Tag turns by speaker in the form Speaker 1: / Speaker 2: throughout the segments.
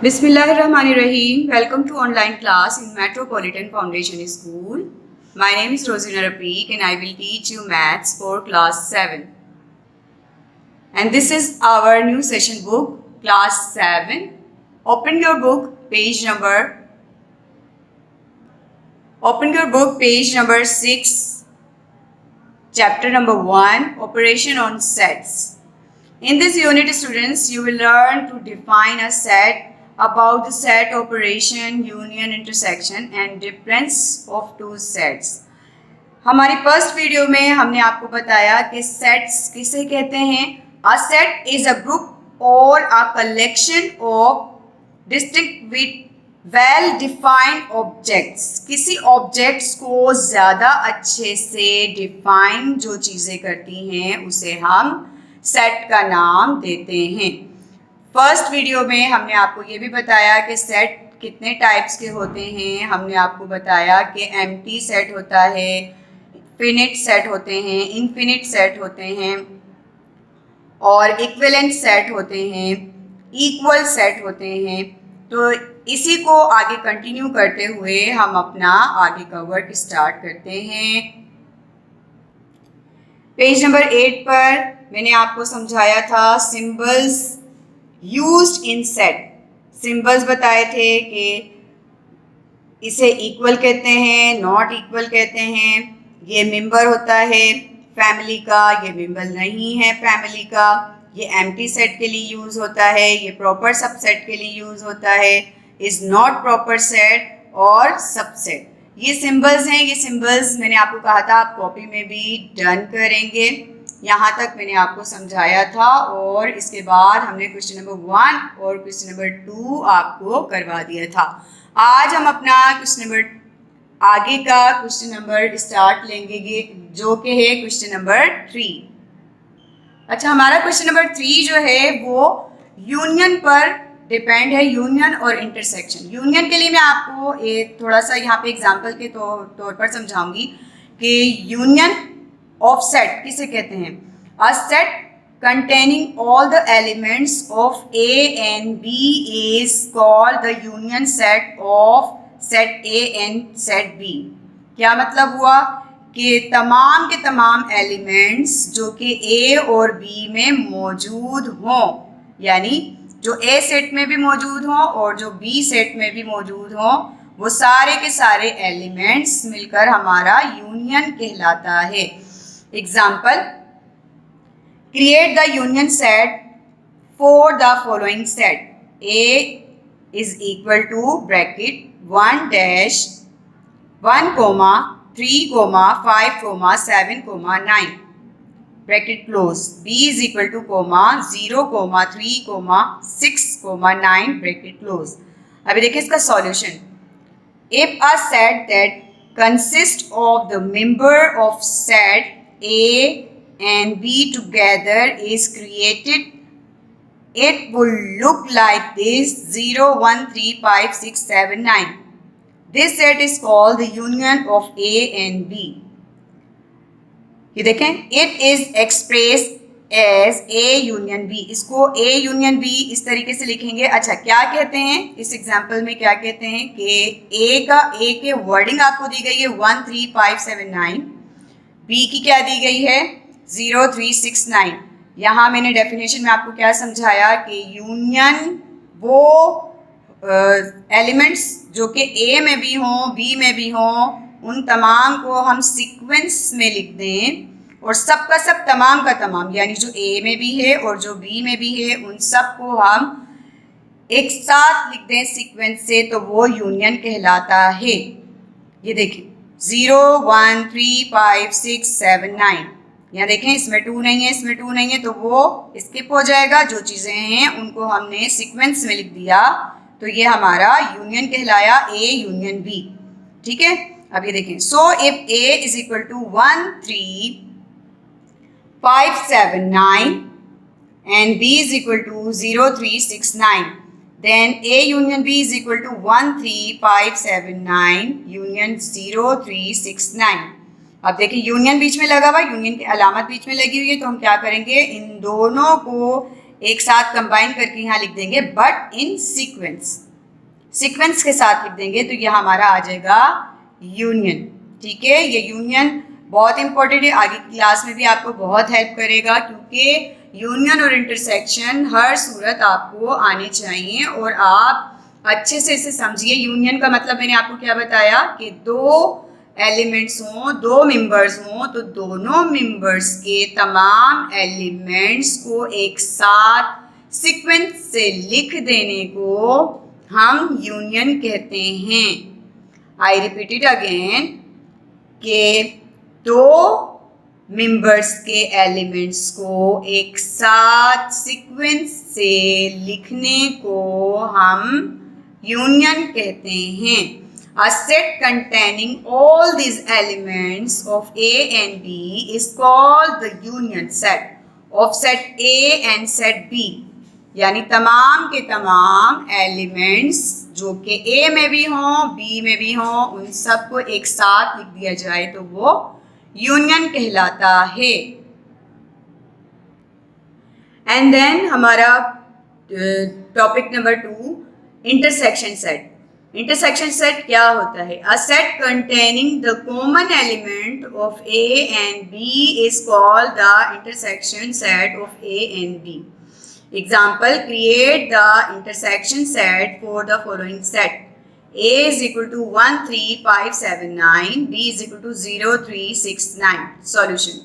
Speaker 1: Bismillahirrahmanirrahim. Welcome to online class in Metropolitan Foundation School. My name is Rosina Rafiq and I will teach you maths for class 7. And this is our new session book, class 7. Open your book, page number 6, chapter number 1, operation on sets. In this unit, students, you will learn to define a set, about the set operation, union, intersection and difference of two sets. हमारी first video में हमने आपको बताया कि sets किसे कहते हैं. A set is a group और a collection of distinct with well defined objects. किसी ऑब्जेक्ट्स को ज़्यादा अच्छे से डिफाइन जो चीज़ें करती हैं उसे हम सेट का नाम देते हैं. फर्स्ट वीडियो में हमने आपको ये भी बताया कि सेट कितने टाइप्स के होते हैं. हमने आपको बताया कि एम्प्टी सेट होता है, फिनिट सेट होते हैं, इनफिनिट सेट होते हैं और इक्विवेलेंट सेट होते हैं, इक्वल सेट होते हैं. तो इसी को आगे कंटिन्यू करते हुए हम अपना आगे का वर्क स्टार्ट करते हैं. पेज नंबर 8 पर मैंने आपको समझाया था symbols used in set. Symbols बताए थे कि इसे इक्वल कहते हैं, नॉट इक्वल कहते हैं. ये मेंबर होता है फैमिली का, ये मेंबर नहीं है फैमिली का. ये एम्प्टी सेट के लिए यूज़ होता है, ये प्रॉपर सबसेट के लिए यूज़ होता है, इज़ नॉट प्रॉपर सेट और सबसेट. ये सिंबल्स हैं. ये सिंबल्स मैंने आपको कहा था आप कॉपी में भी डन करेंगे. यहाँ तक मैंने आपको समझाया था और इसके बाद हमने क्वेश्चन नंबर 1 और क्वेश्चन नंबर 2 आपको करवा दिया था. आज हम अपना क्वेश्चन नंबर आगे का क्वेश्चन नंबर स्टार्ट लेंगे जो कि है क्वेश्चन नंबर 3. अच्छा, हमारा क्वेश्चन नंबर 3 जो है वो यूनियन पर डिपेंड है, यूनियन और इंटरसेक्शन. यूनियन के लिए मैं आपको एक थोड़ा सा यहाँ पे एग्जांपल के तौर पर समझाऊंगी कि यूनियन ऑफ सेट किसे कहते हैं. A set containing all the elements of A and B is called the union set of set A and set B. क्या मतलब हुआ कि तमाम के तमाम एलिमेंट्स जो कि A और B में मौजूद हों, यानी जो A सेट में भी मौजूद हों और जो B सेट में भी मौजूद हों, वो सारे के सारे एलिमेंट्स मिलकर हमारा यूनियन कहलाता है. Example, create the union set for the following set. A is equal to bracket 1 dash 1 comma 3 comma 5 comma 7 comma 9 bracket close. B is equal to comma 0 comma 3 comma 6 comma 9 bracket close. अभी देखिए इसका solution. If a set that consists of the member of set A and B together is created, it will look like this: 0 1 3 5 6 7 9. This set is called the union of A and B. ये देखें, it is expressed as A union B. इसको A union B इस तरीके से लिखेंगे. अच्छा, क्या कहते हैं इस एग्जाम्पल में, क्या कहते हैं कि A के वर्डिंग आपको दी गई है 1 3 5 7 9. B की क्या दी गई है 0 3 6 9. यहाँ मैंने डेफिनेशन में आपको क्या समझाया कि यूनियन वो एलिमेंट्स जो कि A में भी हों, B में भी हों, उन तमाम को हम सीक्वेंस में लिख दें और सब का सब, तमाम का तमाम, यानी जो A में भी है और जो B में भी है, उन सब को हम एक साथ लिख दें सीक्वेंस से, तो वो यूनियन कहलाता है. ये देखिए 0 1 3 5 6 7 9. यहाँ देखें इसमें 2 नहीं है, इसमें 2 नहीं है, तो वो स्किप हो जाएगा. जो चीज़ें हैं उनको हमने सीक्वेंस में लिख दिया, तो ये हमारा यूनियन कहलाया A यूनियन B. ठीक है, अब ये देखें. So if A is equal to 1 3 5 7 9 and B is equal to 0 3 6 9, then A union B is equal to 1 3 5 7 9 union 0 3 6 9. अब देखिए यूनियन बीच में लगा हुआ, यूनियन की अलामत बीच में लगी हुई है, तो हम क्या करेंगे, इन दोनों को एक साथ कंबाइन करके यहाँ लिख देंगे, बट इन सीक्वेंस, सीक्वेंस के साथ लिख देंगे तो यह हमारा आ जाएगा यूनियन। ठीक है, ये यूनियन बहुत इंपॉर्टेंट है, आगे की क्लास में भी आपको बहुत हेल्प करेगा, क्योंकि यूनियन और इंटरसेक्शन हर सूरत आपको आने चाहिए और आप अच्छे से इसे समझिए। यूनियन का मतलब मैंने आपको क्या बताया कि दो एलिमेंट्स हों, दो मेंबर्स हों, तो दोनों मेंबर्स के तमाम एलिमेंट्स को एक साथ सीक्वेंस से लिख देने को हम यूनियन कहते हैं। आई रिपीट इट अगेन कि दो मेंबर्स के एलिमेंट्स को एक साथ सीक्वेंस से लिखने को हम यूनियन कहते हैं। A set containing all these elements of A and B is called the union set of set A and set B। यानी तमाम के तमाम एलिमेंट्स जो कि A में भी हों, B में भी हों, उन सबको एक साथ लिख दिया जाए तो वो यूनियन कहलाता है। एंड देन हमारा topic number 2, intersection set. Intersection set क्या होता है? A set containing the common element of A and B is called the intersection set of A and B। Example, create the intersection set for the following set: A is equal to 1 3 5 7 9, B is equal to 0 3 6 9। Solution: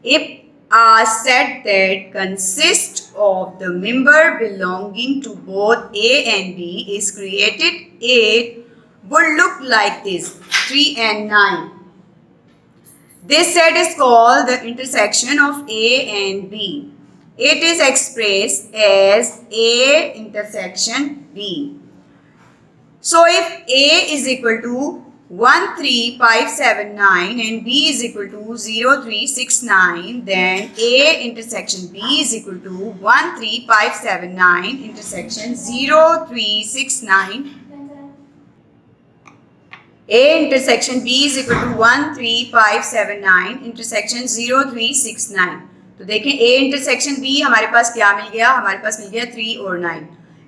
Speaker 1: if a set that consists of the member belonging to both A and B is created, it would look like this: 3 and 9. This set is called the intersection of A and B. It is expressed as A intersection B. So if A is equal to 1 3 5 7 9 and B is equal to 0 3 6 9, then A intersection B is equal to 1 3 5 7 9 intersection 0 3 6 9. A intersection B is equal to 1 3 5 7 9 intersection 0 3 6 9। तो देखें A intersection B हमारे पास क्या मिल गया? हमारे पास मिल गया 3 और 9।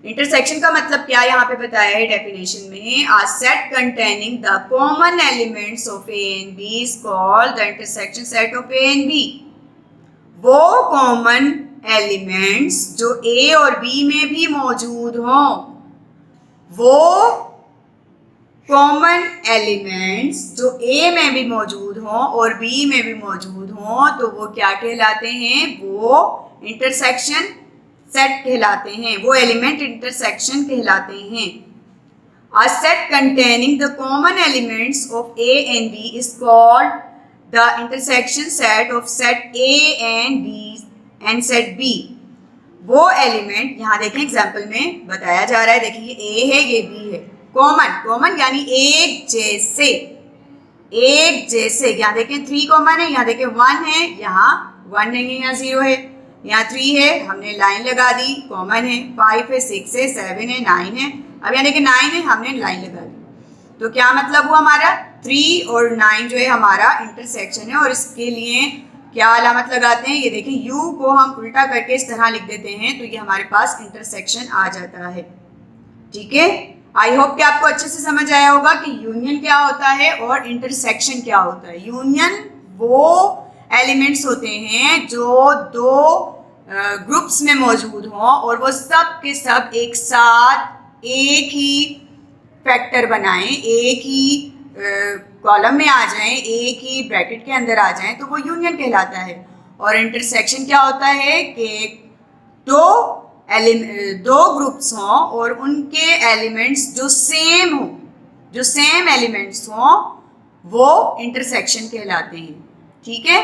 Speaker 1: Intersection का मतलब क्या यहाँ पे बताया है डेफिनेशन में? A set containing the common elements of A and B is called the intersection set of A and B। वो कॉमन एलिमेंट्स जो A और B में भी मौजूद हों, वो कॉमन एलिमेंट्स जो A में भी मौजूद हों और B में भी मौजूद हों, तो वो क्या कहलाते हैं? वो इंटरसेक्शन सेट कहलाते हैं, वो एलिमेंट इंटरसेक्शन कहलाते हैं। A set containing the common elements of A and B is called the intersection set of set A and B and set B। वो एलिमेंट यहाँ देखें एग्जाम्पल में बताया जा रहा है, देखिए ये A है, ये B है, कॉमन, कॉमन यानी एक जैसे, एक जैसे। यहाँ देखें 3 कॉमन है, यहाँ देखें 1 है, यहाँ 1 नहीं है, यहाँ 0 है, यहाँ 3 है, हमने लाइन लगा दी, कॉमन है, 5 है, 6 है, 7 है, 9 है, अब यहाँ देखें 9 है, हमने लाइन लगा दी। तो क्या मतलब हुआ हमारा? 3 और 9 जो है हमारा इंटरसेक्शन है, और इसके लिए क्या अलामत लगाते हैं? ये देखिए U को हम उल्टा करके इस तरह लिख देते हैं, तो ये हमारे पास इंटरसेक्शन आ जाता है। ठीक है, आई होप कि आपको अच्छे से समझ आया होगा कि यूनियन क्या होता है और इंटरसेक्शन क्या होता है। यूनियन वो एलिमेंट्स होते हैं जो दो ग्रुप्स में मौजूद हों और वो सब के सब एक साथ एक ही फैक्टर बनाएं, एक ही कॉलम में आ जाएं, एक ही ब्रैकेट के अंदर आ जाएं, तो वो यूनियन कहलाता है। और इंटरसेक्शन क्या होता है कि दो ग्रुप्स हों और उनके एलिमेंट्स जो सेम हों, जो सेम एलिमेंट्स हों, वो इंटरसेक्शन कहलाते हैं। ठीक है,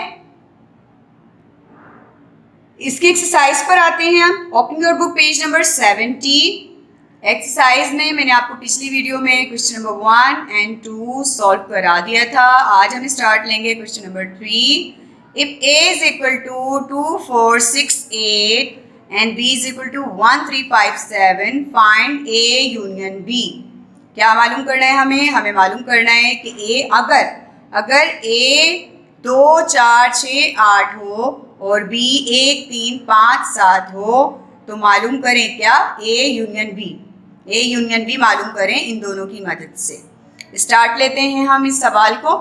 Speaker 1: इसकी एक्सरसाइज पर आते हैं हम। Open your book page number 70। Exercise में मैंने आपको पिछली वीडियो में क्वेश्चन नंबर 1 and 2 सॉल्व करा दिया था। आज हम स्टार्ट लेंगे question number 3। If A is equal to 2 4 6 8 and B is equal to 1 3 5 7, find A union B। क्या मालूम करना है हमें? हमें मालूम करना है कि A अगर A 2 4 6 8 हो और B 1 3 5 7 हो, तो मालूम करें क्या, A union B, A union B मालूम करें इन दोनों की मदद से। स्टार्ट लेते हैं हम इस सवाल को।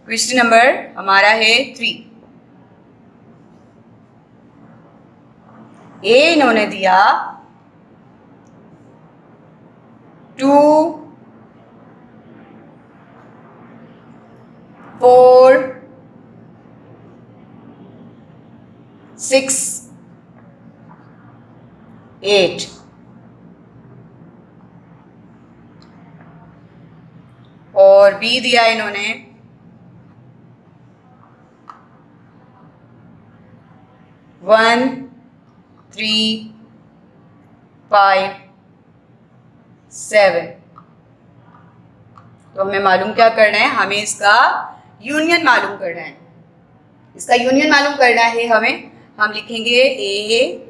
Speaker 1: क्वेश्चन नंबर हमारा है 3। ए इन्होंने दिया 2 4 6 8, और बी दिया इन्होंने 1 3 5 7। तो हमें मालूम क्या करना है, हमें इसका यूनियन मालूम करना है। इसका यूनियन मालूम करना है हमें, हम लिखेंगे A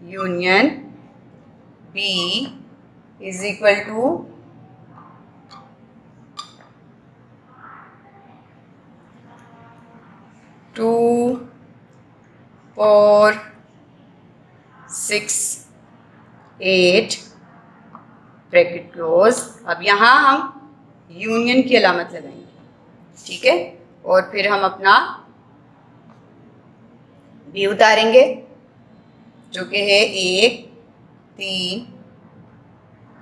Speaker 1: union B is equal to 2 4 6 8 bracket close. अब यहाँ हम यूनियन की अलामत लगाएंगे, ठीक है, और फिर हम अपना बी उतारेंगे जो कि है 1 3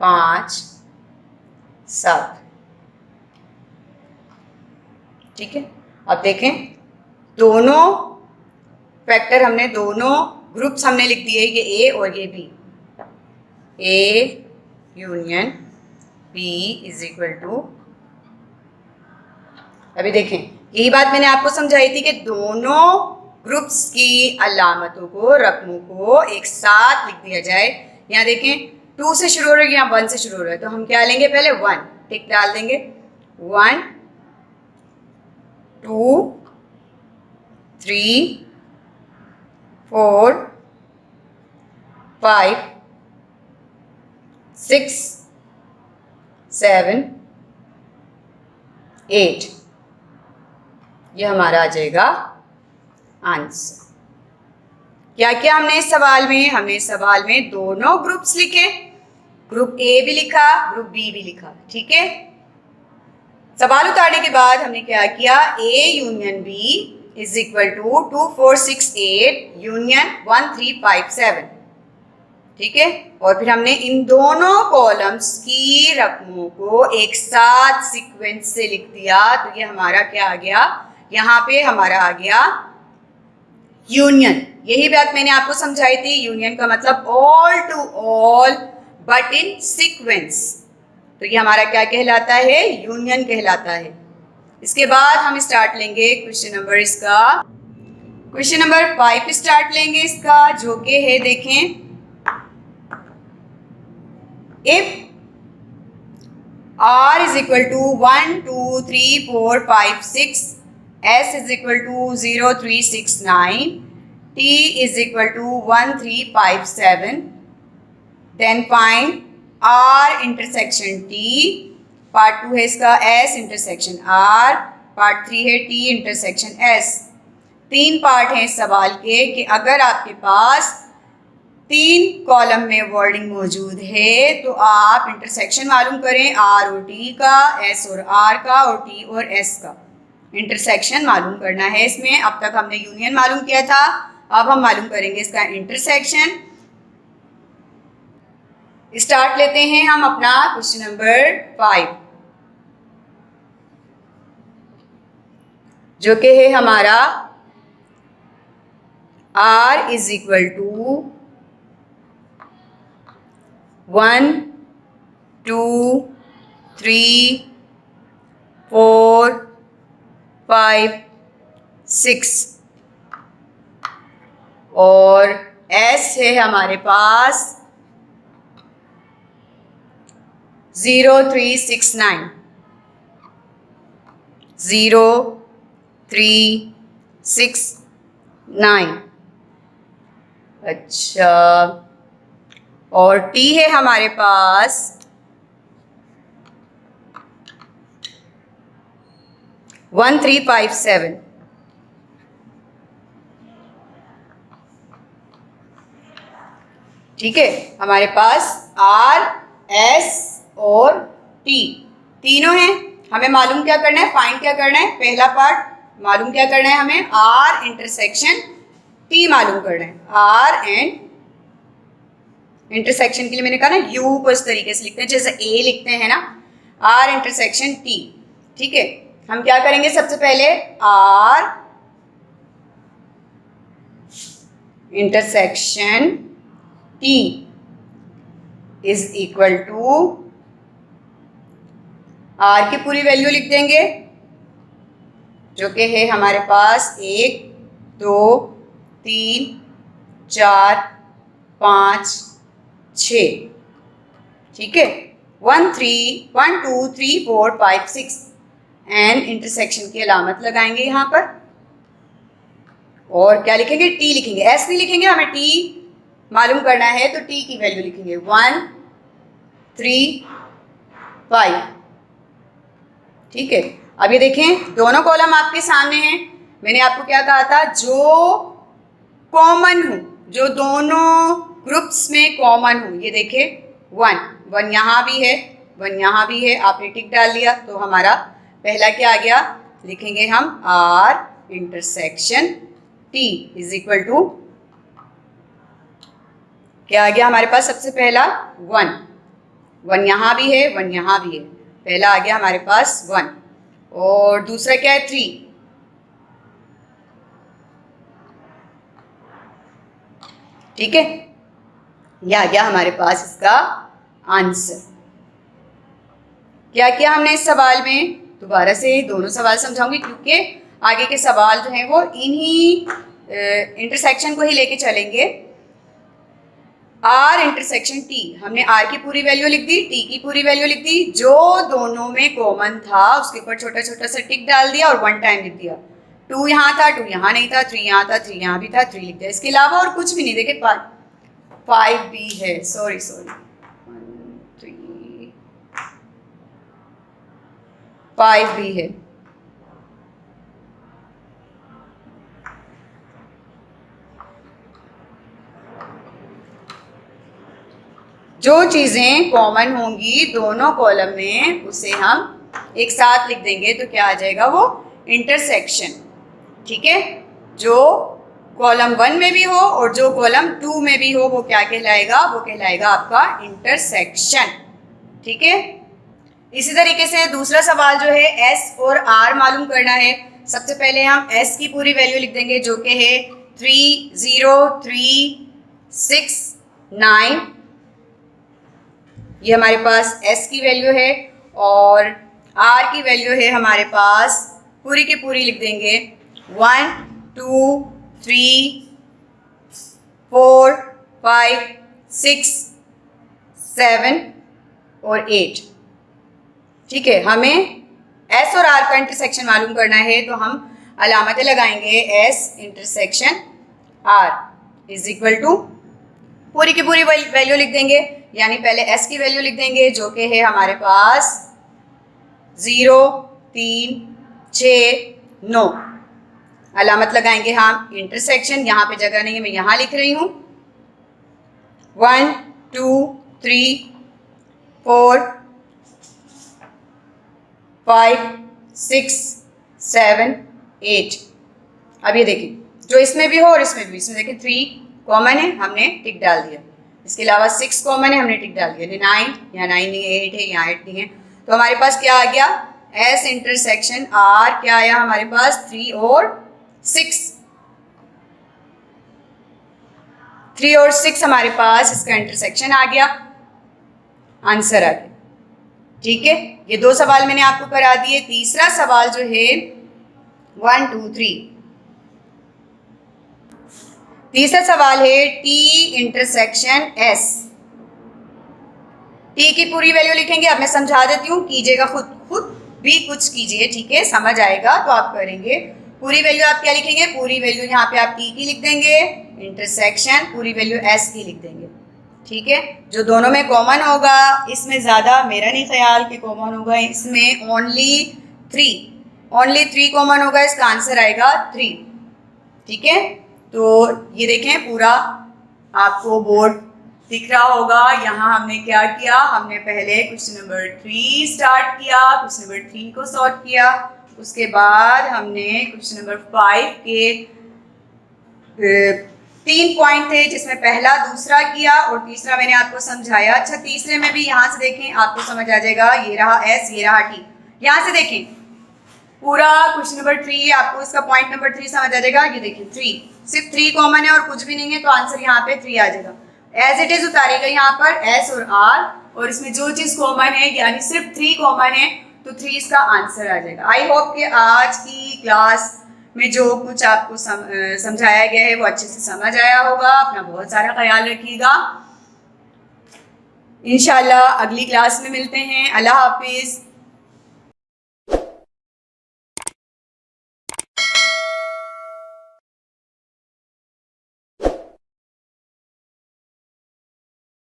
Speaker 1: 5 7, ठीक है। अब देखें दोनों फैक्टर हमने, दोनों ग्रुप्स हमने लिख दिए, ये ए और ये B. A union B is equal to, अभी देखें यही बात मैंने आपको समझाई थी कि दोनों ग्रुप्स की अलामतों को, रकमों को एक साथ लिख दिया जाए। यहाँ देखें 2 से शुरू हो रहा है, यहाँ 1 से शुरू हो रहा है, तो हम क्या लेंगे, पहले 1 टिक डाल देंगे। 1 2 3 4 5 6 7 8, ये हमारा आ जाएगा आंसर। क्या क्या हमने इस सवाल में, हमने इस सवाल में दोनों ग्रुप्स लिखे, ग्रुप ए भी लिखा, ग्रुप बी भी लिखा, ठीक है। सवाल उतारने के बाद हमने क्या किया, A union B is equal to 2 4 6 8 union 1 3 5 7, ठीक है। और फिर हमने इन दोनों कॉलम्स की रकमों को एक साथ सीक्वेंस से लिख दिया, तो ये हमारा क्या आ गया, यहाँ पे हमारा आ गया यूनियन। यही बात मैंने आपको समझाई थी, यूनियन का मतलब all to all but in sequence, तो ये हमारा क्या कहलाता है, यूनियन कहलाता है। इसके बाद हम स्टार्ट लेंगे क्वेश्चन नंबर इसका, क्वेश्चन नंबर 5 स्टार्ट लेंगे इसका, जो कि है देखें, if r is equal to 1 2 3 4 5 6, s is equal to 0 3 6 9, t is equal to 1 3 5 7, then find r intersection t। Part 2 है इसका s इंटरसेक्शन r, पार्ट 3 है t इंटरसेक्शन s। 3 पार्ट हैं इस सवाल के कि अगर आपके पास 3 कॉलम में वर्डिंग मौजूद है तो आप इंटरसेक्शन मालूम करें आर और टी का, एस और आर का, और टी और एस का इंटरसेक्शन मालूम करना है इसमें। अब तक हमने यूनियन मालूम किया था, अब हम मालूम करेंगे इसका इंटरसेक्शन। स्टार्ट लेते हैं हम अपना क्वेश्चन नंबर 5, जो कि है हमारा r इज इक्वल टू 1 2 3 4 5 6, और s है हमारे पास 0 3 6 9, 0 3 6 9। अच्छा, और t है हमारे पास 1 3 5 7। ठीक है, हमारे पास R, S और T तीनों हैं। हमें मालूम क्या करना है, फाइंड क्या करना है, पहला पार्ट मालूम क्या करना है हमें, R इंटरसेक्शन T मालूम करना है। R एंड इंटरसेक्शन के लिए मैंने कहा ना U को इस तरीके से लिखते हैं जैसे A लिखते हैं ना, R इंटरसेक्शन T। ठीक है, हम क्या करेंगे, सबसे पहले R intersection T is equal to R की पूरी वैल्यू लिख देंगे जो कि है हमारे पास 1 2 3 4 5 6। ठीक है, 1 2 3 4 5 6 एंड इंटरसेक्शन की अलामत लगाएंगे यहाँ पर और क्या लिखेंगे, T लिखेंगे, S नहीं लिखेंगे, हमें T मालूम करना है तो T की वैल्यू लिखेंगे 1 3 5। ठीक है, अब ये देखें दोनों कॉलम आपके सामने हैं। मैंने आपको क्या कहा था, जो कॉमन हो, जो दोनों ग्रुप्स में कॉमन हो, ये देखें 1 यहाँ भी है 1 यहाँ भी है, आपने टिक डाल दिया तो हमारा पहला क्या आ गया, लिखेंगे हम R intersection T is equal to क्या आ गया हमारे पास, सबसे पहला 1 यहाँ भी है 1 यहाँ भी है, पहला आ गया हमारे पास 1 और दूसरा क्या है 3। ठीक है, ये आ गया हमारे पास इसका आंसर। क्या किया हमने इस सवाल में, दोबारा से दोनों सवाल समझाऊंगी क्योंकि आगे के सवाल जो हैं वो इन्हीं इंटरसेक्शन को ही लेके चलेंगे। R इंटरसेक्शन T, हमने R की पूरी वैल्यू लिख दी, T की पूरी वैल्यू लिख दी, जो दोनों में कॉमन था उसके ऊपर छोटा छोटा सा टिक डाल दिया और 1 टाइम लिख दिया। 2 यहाँ था 2 यहाँ नहीं था, 3 यहाँ था 3 यहाँ भी था 3 लिख दिया, इसके अलावा और कुछ भी नहीं। देखे 5 भी है, सॉरी 5 भी है। जो चीज़ें कॉमन होंगी दोनों कॉलम में उसे हम एक साथ लिख देंगे तो क्या आ जाएगा, वो इंटरसेक्शन। ठीक है, जो कॉलम 1 में भी हो और जो कॉलम 2 में भी हो वो क्या कहलाएगा, वो कहलाएगा आपका इंटरसेक्शन। ठीक है, इसी तरीके से दूसरा सवाल जो है S और R मालूम करना है। सबसे पहले हम S की पूरी वैल्यू लिख देंगे जो कि है 3 0 3 6 9, ये हमारे पास S की वैल्यू है और R की वैल्यू है हमारे पास पूरी की पूरी लिख देंगे 1 2 3 4 5 6 7 और 8। ठीक है, हमें S और R का इंटरसेक्शन मालूम करना है तो हम अलामतें लगाएंगे S intersection R is equal to पूरी की पूरी वैल्यू लिख देंगे, यानी पहले S की वैल्यू लिख देंगे जो कि है हमारे पास 0 3 6 9। अलामत लगाएंगे हम इंटरसेक्शन, यहाँ पे जगह नहीं है मैं यहाँ लिख रही हूँ 1 2 3 4 5 6 7 8। अब ये देखिए जो इसमें भी हो और इसमें भी, इसमें देखिए 3 कॉमन है हमने टिक डाल दिया, इसके अलावा 6 कॉमन है हमने टिक डाल दिया, 9 यहाँ 9 नहीं है, 8 है यहाँ 8 नहीं है, तो हमारे पास क्या आ गया S इंटरसेक्शन R क्या आया हमारे पास 3 और 6। 3 और 6 हमारे पास इसका इंटरसेक्शन आ गया, आंसर आ गया। ठीक है, ये 2 सवाल मैंने आपको करा दिए। तीसरा सवाल जो है 1 2 3, तीसरा सवाल है T इंटरसेक्शन S। T की पूरी वैल्यू लिखेंगे, अब मैं समझा देती हूँ, कीजिएगा खुद भी कुछ कीजिए, ठीक है, समझ आएगा तो आप करेंगे। पूरी वैल्यू आप क्या लिखेंगे, पूरी वैल्यू यहाँ पे आप T की लिख देंगे, इंटरसेक्शन पूरी वैल्यू S की लिख देंगे। ठीक है, जो दोनों में कॉमन होगा, इसमें ज़्यादा मेरा नहीं ख्याल कि कॉमन होगा, इसमें ओनली 3 कॉमन होगा, इसका आंसर आएगा 3। ठीक है, तो ये देखें पूरा आपको बोर्ड दिख रहा होगा। यहाँ हमने क्या किया, हमने पहले क्वेश्चन नंबर 3 स्टार्ट किया, क्वेश्चन नंबर 3 को सॉल्व किया, उसके बाद हमने क्वेश्चन नंबर 5 के 3 पॉइंट थे जिसमें पहला दूसरा किया और तीसरा मैंने आपको समझाया। अच्छा, तीसरे में भी यहाँ से देखें आपको समझ आ जाएगा, ये रहा एस, ये रहा टी। यहाँ से देखें पूरा क्वेश्चन नंबर 3 आपको इसका पॉइंट नंबर 3 समझ आ जाएगा। ये देखिए 3, सिर्फ 3 कॉमन है और कुछ भी नहीं है, तो आंसर यहाँ पे 3 आ जाएगा। एज इट इज उतारेगा यहाँ पर एस और आर, और इसमें जो चीज कॉमन है यानी सिर्फ 3 कॉमन है, तो 3 इसका आंसर आ जाएगा। आई होप कि आज की क्लास में जो कुछ आपको समझाया गया है वो अच्छे से समझ आया होगा। अपना बहुत सारा ख्याल रखिएगा। इंशाल्लाह अगली क्लास में मिलते हैं। अल्लाह हाफिज।